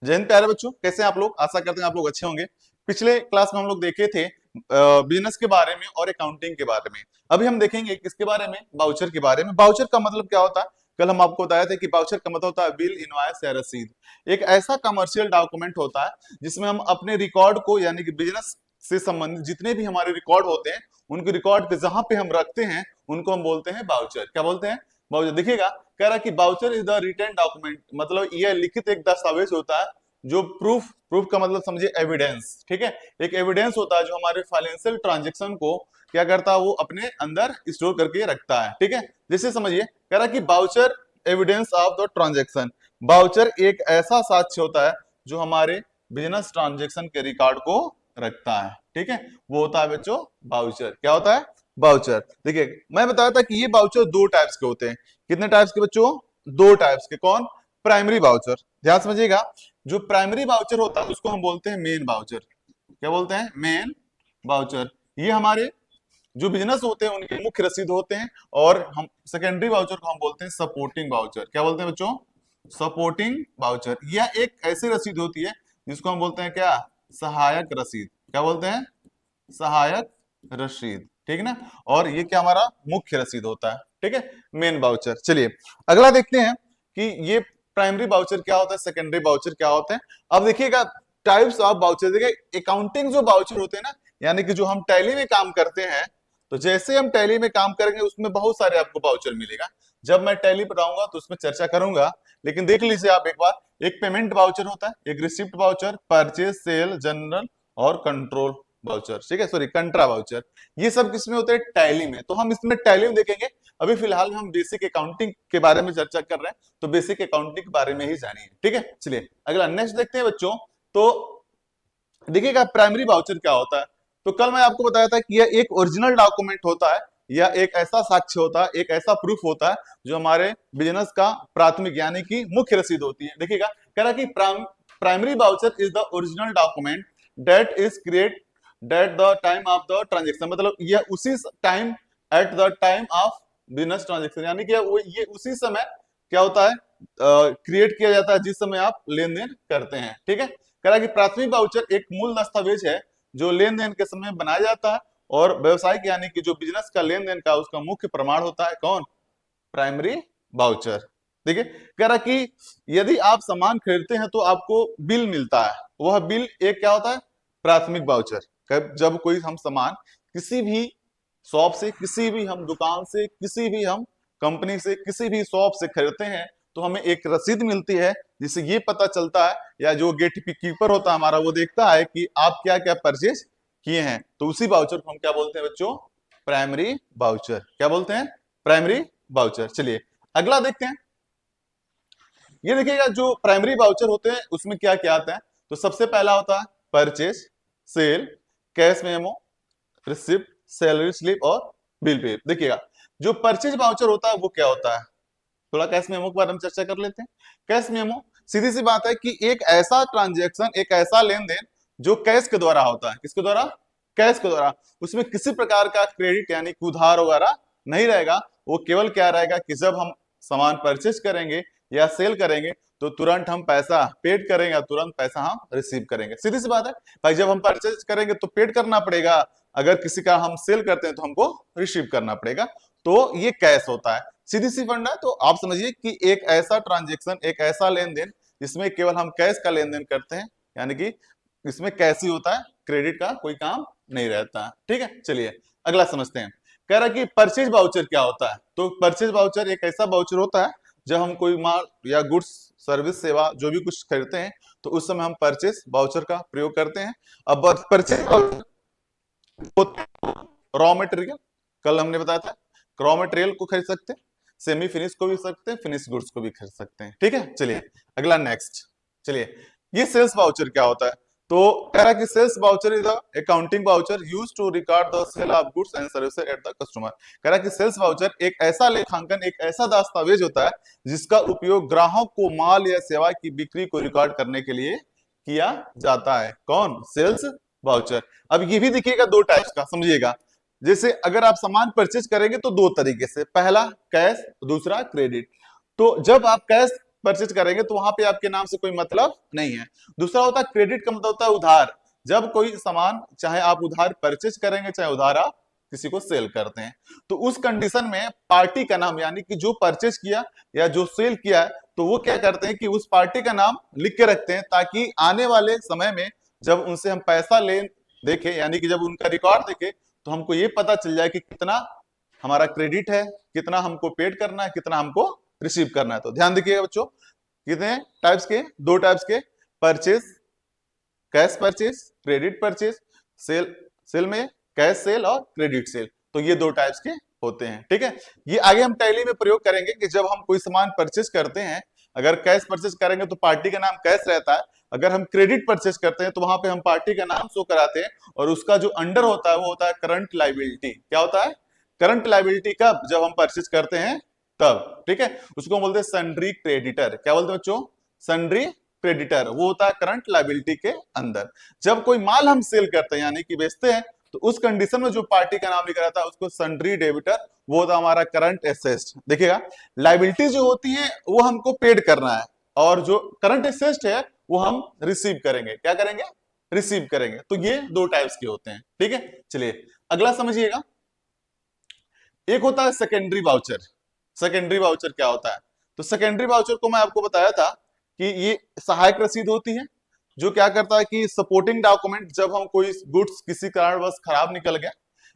जय हिंद प्यारे बच्चों, कैसे हैं आप लोग। आशा करते हैं आप लोग अच्छे होंगे। पिछले क्लास में हम लोग देखे थे बिजनेस के बारे में और अकाउंटिंग के बारे में। अभी हम देखेंगे किसके बारे में, बाउचर के बारे में। बाउचर का मतलब क्या होता है, कल हम आपको बताया था कि बाउचर का मतलब होता है बिल, इनवॉइस या रसीद। एक ऐसा कमर्शियल डॉक्यूमेंट होता है जिसमें हम अपने रिकॉर्ड को, यानी कि बिजनेस से संबंधित जितने भी हमारे रिकॉर्ड होते हैं उनके रिकॉर्ड के जहां पे हम रखते हैं उनको हम बोलते हैं बाउचर। क्या बोलते हैं? बाउचर। देखिएगा, कह रहा है कि voucher is the written document, मतलब यह लिखित एक दस्तावेज होता है जो प्रूफ, प्रूफ का मतलब समझिए एविडेंस, ठीक है। एक एविडेंस होता है जो हमारे फाइनेंशियल ट्रांजेक्शन को क्या करता है, वो अपने अंदर स्टोर करके रखता है, ठीक है। जैसे समझिए, कह रहा है कि voucher evidence of the transaction. Voucher एक ऐसा साक्ष्य होता है जो हमारे बिजनेस ट्रांजेक्शन के रिकॉर्ड को रखता है, ठीक है। वो होता है बच्चों बाउचर। क्या होता है? बाउचर। देखिए, मैं बताया था कि ये बाउचर दो टाइप्स के होते हैं। कितने टाइप्स के बच्चों? दो टाइप्स के। कौन? Primary voucher. ध्यान समझिएगा, जो प्राइमरी बाउचर होता है उसको हम बोलते हैं मेन बाउचर। क्या बोलते हैं? Main voucher. ये हमारे जो बिजनेस होते हैं उनके मुख्य रसीद होते हैं। और हम सेकेंडरी बाउचर को हम बोलते हैं सपोर्टिंग बाउचर। क्या बोलते हैं बच्चों? Supporting voucher. यह एक ऐसी रसीद होती है जिसको हम बोलते हैं क्या? सहायक रसीद। क्या बोलते हैं? सहायक रसीद, ठीक ना। और ये क्या हमारा मुख्य रसीद होता है, ठीक है, मेन बाउचर। चलिए अगला देखते हैं कि ये प्राइमरी बाउचर क्या होता है, सेकेंडरी बाउचर क्या होता है। अब देखिएगा टाइप्स ऑफ बाउचर। देखिए अकाउंटिंग जो बाउचर होते हैं ना, यानी कि जो हम टैली में काम करते हैं, तो जैसे हम टैली में काम करेंगे उसमें बहुत सारे आपको बाउचर मिलेगा। जब मैं टैली पढ़ाऊंगा तो उसमें चर्चा करूंगा, लेकिन देख लीजिए आप एक बार। एक पेमेंट बाउचर होता है, एक receipt voucher, purchase, sale, general और कंट्रोल बाउचर, ठीक है, सॉरी कंट्रा बाउचर। ये सब किसमें होते हैं? टैली में। तो हम इसमें टैली में देखेंगे। अभी फिलहाल हम बेसिक अकाउंटिंग के बारे में चर्चा कर रहे हैं, तो बेसिक अकाउंटिंग के बारे में ही जानिए, ठीक है। चलिए अगला नेक्स्ट देखते हैं बच्चों। तो देखिएगा प्राइमरी बाउचर क्या होता है। तो कल मैं आपको बताया था कि यह एक ओरिजिनल डॉक्यूमेंट होता है, या एक ऐसा साक्ष्य होता है, एक ऐसा प्रूफ होता है जो हमारे बिजनेस का प्राथमिक यानी कि मुख्य रसीद होती है। देखिएगा, कह रहा है कि primary voucher is the original document that is created the time of the transaction. मतलब यह उसी time, at the time of business transaction, यानी कि वो ये उसी समय क्या होता है, क्रिएट किया जाता है जिस समय आप लेन देन करते हैं, ठीक है। कह रहा है कि प्राथमिक बाउचर एक मूल दस्तावेज है जो लेन देन के समय बनाया जाता है और व्यवसायिक यानी कि जो बिजनेस का लेन देन का उसका मुख्य प्रमाण होता है। कौन? Primary voucher. देखिए, कह रहा कि यदि आप सामान खरीदते हैं तो आपको बिल मिलता है, वह बिल एक क्या होता है? प्राथमिक बाउचर। जब कोई हम सामान किसी भी शॉप से, किसी भी हम दुकान से, किसी भी हम कंपनी से, किसी भी शॉप से खरीदते हैं तो हमें एक रसीद मिलती है जिससे ये पता चलता है, या जो गेट कीपर होता है हमारा वो देखता है कि आप क्या क्या परचेज किए हैं। तो उसी बाउचर को हम क्या बोलते हैं बच्चों? Primary voucher. क्या बोलते हैं? Primary voucher. चलिए अगला देखते हैं। ये देखिएगा जो प्राइमरी बाउचर होते हैं उसमें क्या क्या आता है। तो सबसे पहला होता है purchase, sale, cash memo, receipt, salary slip और बिल पे। देखिएगा जो परचेज बाउचर होता है वो क्या होता है, थोड़ा कैश मेमो के बारे में चर्चा कर लेते हैं। कैश मेमो सीधी सी बात है कि एक ऐसा ट्रांजैक्शन, एक ऐसा लेन देन जो कैश के द्वारा होता है। किसके द्वारा? कैश के द्वारा। उसमें किसी प्रकार का क्रेडिट यानी कि उधार वगैरह नहीं रहेगा। वो केवल क्या रहेगा कि जब हम सामान परचेज करेंगे या सेल करेंगे तो तुरंत हम पैसा पेड करेंगे, तुरंत पैसा हम रिसीव करेंगे। सीधी सी बात है भाई, जब हम परचेज करेंगे तो पेड करना पड़ेगा, अगर किसी का हम सेल करते हैं तो हमको रिसीव करना पड़ेगा। तो ये कैश होता है, सीधी सी फंडा है। तो आप समझिए कि एक ऐसा ट्रांजेक्शन, एक ऐसा लेन देन जिसमें केवल हम कैश का लेन देन करते हैं, यानी कि इसमें कैश ही होता है, क्रेडिट का कोई काम नहीं रहता है, ठीक है। चलिए अगला समझते हैं। कह रहा है कि परचेज बाउचर क्या होता है। तो परचेज बाउचर एक ऐसा बाउचर होता है जब हम कोई माल या गुड्स, सर्विस, सेवा जो भी कुछ खरीदते हैं तो उस समय हम परचेज बाउचर का प्रयोग करते हैं। अब परचेज रॉ मटेरियल, कल हमने बताया था रॉ मटेरियल को खरीद सकते हैं, सेमी फिनिश को भी सकते हैं, फिनिश गुड्स को भी खरीद सकते हैं, ठीक है। चलिए अगला नेक्स्ट। चलिए ये सेल्स बाउचर क्या होता है। तो कह रहा है कि sales voucher is accounting voucher used to record the sale of goods and services at the customer. कह रहा है कि सेल्स बाउचर एक ऐसा लेखांकन, एक ऐसा दस्तावेज होता है जिसका उपयोग ग्राहक को माल या सेवा की बिक्री को रिकॉर्ड करने के लिए किया जाता है। कौन? Sales voucher. अब ये भी देखिएगा दो टाइप्स का, समझिएगा। जैसे अगर आप सामान परचेज करेंगे तो दो तरीके से, पहला कैश, दूसरा क्रेडिट। तो जब आप कैश परचेज करेंगे तो वहां पे आपके नाम से कोई मतलब नहीं है। दूसरा होता है क्रेडिट का मतलब होता है उधार, जब कोई सामान चाहे आप उधार परचेज करेंगे चाहे उधार आप किसी को सेल करते हैं, तो उस कंडीशन में पार्टी का नाम यानी कि जो परचेज किया या जो सेल किया है तो वो क्या करते हैं कि उस पार्टी का नाम लिख के रखते हैं, ताकि आने वाले समय में जब उनसे हम पैसा ले देखें यानी कि जब उनका रिकॉर्ड देखें तो हमको ये पता चल जाए कि कितना हमारा क्रेडिट है, कितना हमको पेड करना है, कितना हमको रिसीव करना है। तो ध्यान देखिएगा बच्चों, कितने टाइप्स के, दो टाइप्स के, purchase, cash purchase, credit purchase, sale, sale में कैश सेल और क्रेडिट सेल, तो ये दो टाइप्स के होते हैं। ठीक है, ये आगे हम टैली में प्रयोग करेंगे कि जब हम कोई सामान परचेज करते हैं, अगर कैश परचेज करेंगे तो पार्टी का नाम कैश रहता है, अगर हम क्रेडिट परचेज करते हैं तो वहां पे हम पार्टी का नाम शो कराते हैं और उसका जो अंडर होता है वो होता है करंट लायबिलिटी। क्या होता है? Current liability. कब? जब हम परचेज करते हैं तब। ठीक है, उसको हम बोलते हैं सन्ड्री क्रेडिटर। क्या बोलते हैं बच्चों? सन्ड्री क्रेडिटर, वो होता है करंट लायबिलिटी के अंदर। जब कोई माल हम सेल करते हैं यानी कि बेचते हैं तो उस कंडीशन में जो पार्टी का नाम लिखा रहता है उसको सन्ड्री डेबिटर, वो होता है हमारा करंट एसेट। देखिएगा, लायबिलिटी जो होती है वो हमको पेड करना है और जो करंट एसेट है वो हम रिसीव करेंगे। क्या करेंगे? रिसीव करेंगे। तो ये दो टाइप्स के होते हैं। ठीक है, चलिए अगला समझिएगा। एक होता है सेकेंडरी वाउचर। सेकेंडरी वाउचर क्या होता है? तो सेकेंडरी वाउचर को मैं आपको बताया था कि ये सहायक रसीद होती है जो क्या करता है कि सपोर्टिंग डॉक्यूमेंट, जब हम कोई गुड्स किसी कारणवश खराब निकल गया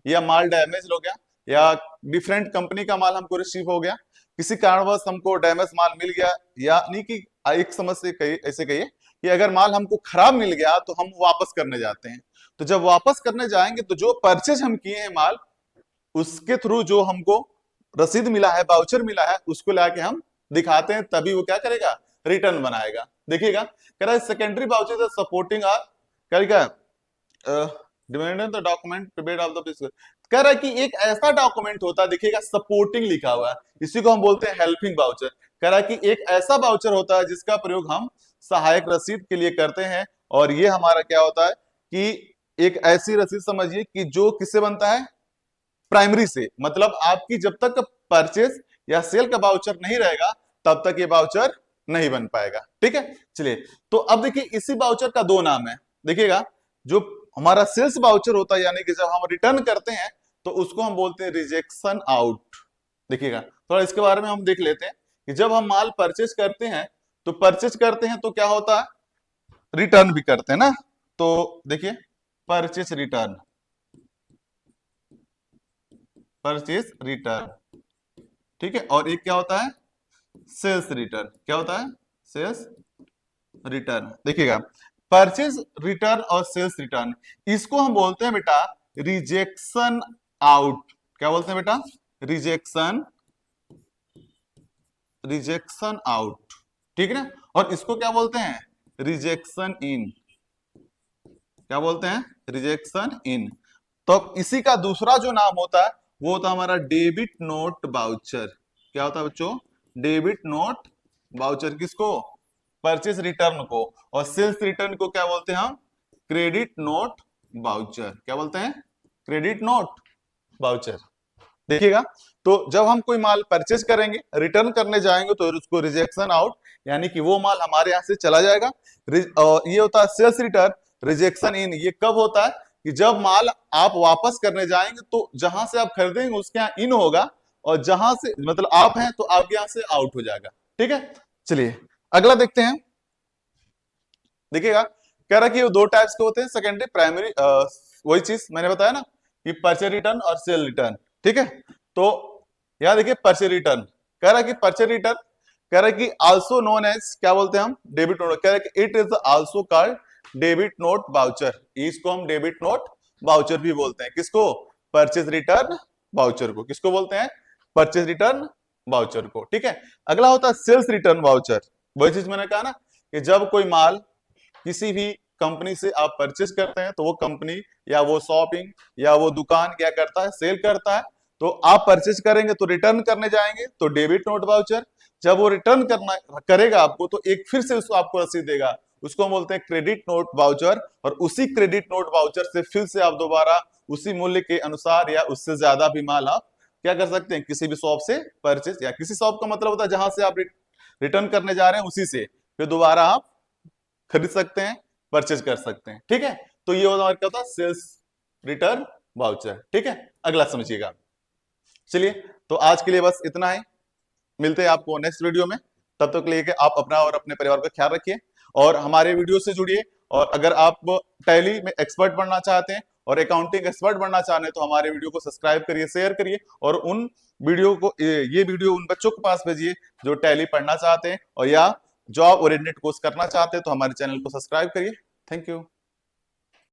या माल डैमेज हो गया या डिफरेंट कंपनी का माल हमको रिसीव हो गया, किसी कारणवश हमको डैमेज माल मिल गया, या नहीं कि एक समझ से कहिए, ऐसे कहिए कि अगर माल हमको खराब मिल गया तो हम वापस करने जाते हैं। तो जब वापस करने जाएंगे तो जो परचेज हम किए हैं माल, उसके थ्रू जो हमको रसीद मिला है, वाउचर मिला है, उसको लाके हम दिखाते हैं, तभी वो क्या करेगा? रिटर्न बनाएगा। देखिएगा, कह रहा है सेकेंडरी वाउचर सपोर्टिंग आर करेगा dependent the document prepared of the, कह रहा है कि एक ऐसा डॉक्यूमेंट होता है, देखिएगा सपोर्टिंग लिखा हुआ है, इसी को हम बोलते हैं हेल्पिंग वाउचर। कह रहा है कि एक ऐसा वाउचर होता है जिसका प्रयोग हम सहायक रसीद के लिए करते हैं, और ये हमारा क्या होता है कि एक ऐसी रसीद समझिए कि जो किससे बनता है? प्राइमरी से। मतलब आपकी जब तक परचेज या सेल का वाउचर नहीं रहेगा तब तक ये वाउचर नहीं बन पाएगा। ठीक है, चलिए तो अब देखिए इसी वाउचर का दो नाम है। देखिएगा, जो हमारा सेल्स वाउचर होता है यानी कि जब हम रिटर्न करते हैं तो उसको हम बोलते हैं रिजेक्शन आउट। देखिएगा, थोड़ा इसके बारे में हम देख लेते हैं कि जब हम माल परचेज करते हैं तो क्या होता है? रिटर्न भी करते हैं ना। तो देखिए, परचेज रिटर्न, परचेज रिटर्न, ठीक है, और एक क्या होता है? Sales return. क्या होता है? Sales return. देखिएगा, परचेज रिटर्न और सेल्स रिटर्न, इसको हम बोलते हैं बेटा रिजेक्शन आउट। क्या बोलते हैं बेटा? Rejection, rejection out. ठीक है ना, और इसको क्या बोलते हैं? रिजेक्शन इन। क्या बोलते हैं? रिजेक्शन इन। तो इसी का दूसरा जो नाम होता है वो होता है हमारा डेबिट नोट वाउचर। क्या होता है बच्चों? Debit note voucher. किसको? परचेज रिटर्न को। और सेल्स रिटर्न को क्या बोलते हैं हम? Credit note voucher. क्या बोलते हैं? Credit note voucher. देखिएगा, तो जब हम कोई माल परचेज करेंगे, रिटर्न करने जाएंगे तो उसको रिजेक्शन आउट, यानी कि वो माल हमारे यहां से चला जाएगा। ये होता है सेल्स रिटर्न। रिजेक्शन इन, ये कब होता है? कि जब माल आप वापस करने जाएंगे तो जहां से आप खरीदेंगे उसके यहाँ इन होगा, और जहां से मतलब आप हैं तो आपके यहां से आउट हो जाएगा। ठीक है, चलिए अगला देखते हैं। देखिएगा, कह रहा है कि वो दो टाइप्स के होते हैं, सेकेंडरी प्राइमरी, वही चीज मैंने बताया ना कि परचेज रिटर्न और सेल रिटर्न। ठीक है, तो यहां देखिए परचेज रिटर्न कह रहा है कि परचेज रिटर्न कह रहा है कि आल्सो नोन एज, क्या बोलते हैं हम? Debit note. कह रहा है कि it is also called debit note voucher. इसको हम डेबिट नोट वाउचर भी बोलते हैं। किसको? परचेज रिटर्न वाउचर को। किसको बोलते हैं? परचेज रिटर्न वाउचर को। ठीक है, अगला होता है सेल्स रिटर्न वाउचर। वही चीज मैंने कहा ना कि जब कोई माल किसी भी कंपनी से आप परचेज करते हैं तो वो कंपनी या वो शॉपिंग या वो दुकान क्या करता है? सेल करता है। तो आप परचेज करेंगे तो रिटर्न करने जाएंगे तो डेबिट नोट वाउचर। जब वो रिटर्न करना करेगा आपको तो एक फिर से उसको आपको रसीद देगा, उसको हम बोलते हैं क्रेडिट नोट वाउचर। और उसी क्रेडिट नोट वाउचर से फिर से आप दोबारा उसी मूल्य के अनुसार या उससे ज्यादा भी माल आप क्या कर सकते हैं? किसी भी शॉप से परचेज, या किसी शॉप का मतलब होता है जहां से आप रिटर्न करने जा रहे हैं उसी से फिर दोबारा आप खरीद सकते हैं, परचेज कर सकते हैं। ठीक है, तो ये हमारा क्या होता है, सेल्स रिटर्न वाउचर। ठीक है, अगला समझिएगा। चलिए, तो आज के लिए बस इतना है, मिलते हैं आपको नेक्स्ट वीडियो में। तब तक लेके आप अपना और अपने परिवार का ख्याल रखिए और हमारे वीडियो से जुड़िए। और अगर आप टैली में एक्सपर्ट बनना चाहते हैं और अकाउंटिंग एक्सपर्ट बनना चाहते हैं तो हमारे वीडियो को सब्सक्राइब करिए, शेयर करिए और उन वीडियो को ये वीडियो उन बच्चों के पास भेजिए जो टैली पढ़ना चाहते हैं और या जॉब ओरिएंटेड कोर्स करना चाहते हैं, तो हमारे चैनल को सब्सक्राइब करिए। Thank you.